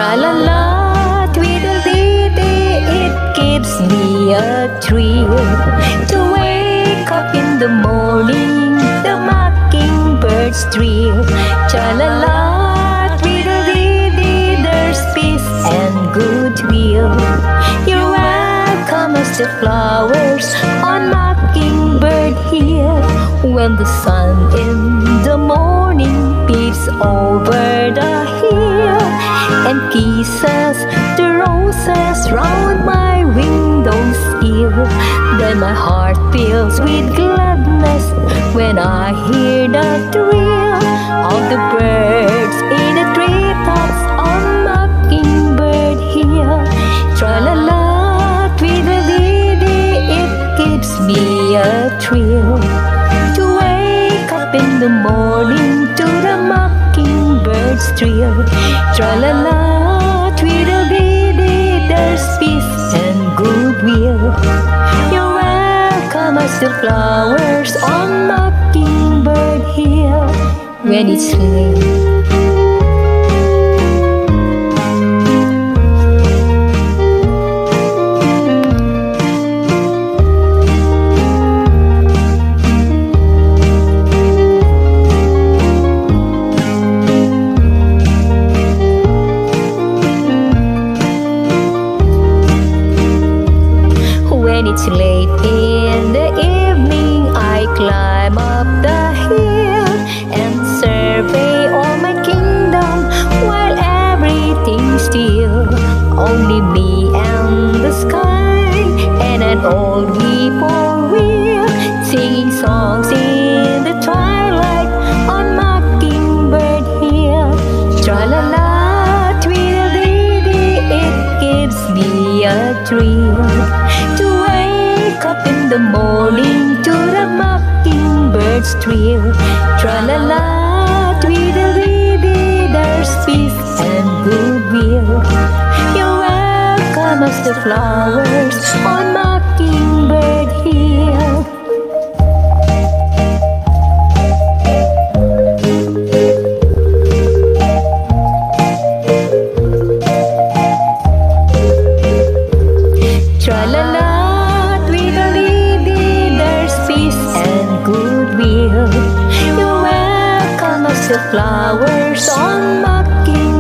Tra-la-la, tweedledee, it gives me a thrill to wake up in the morning, the mockingbirds trill. Tra-la-la, tweedledee, there's peace and goodwill. You're welcome as the flowers on Mockingbird Hill. When the sun in the morning peeps over the hill and kisses the roses round my windowsill, then my heart fills with gladness when I hear the thrill of the birds in the treetops on Mockingbird Hill. Tra-la-la, tweedledee, it gives me a thrill to wake up in the morning to the mockingbird's trill. Tra-la-la, tweedledee, there's peace and goodwill. You're welcome as the flowers on Mockingbird Hill. When it's late, when it's late in the evening, I climb up the hill and survey all my kingdom while everything's still. Only me and the sky and an old whippoorwill singing songs in the twilight on Mockingbird Hill. Tra-la-la, tweedledee, it gives me a thrill to wake up in the morning to the mockingbird's trill. Tra-la-la, tweedledee, there's peace and goodwill. You're welcome as the flowers on Mockingbird Hill. Tra-la-la, tweedledee, there's peace and goodwill. You're welcome as the flowers on Mockingbird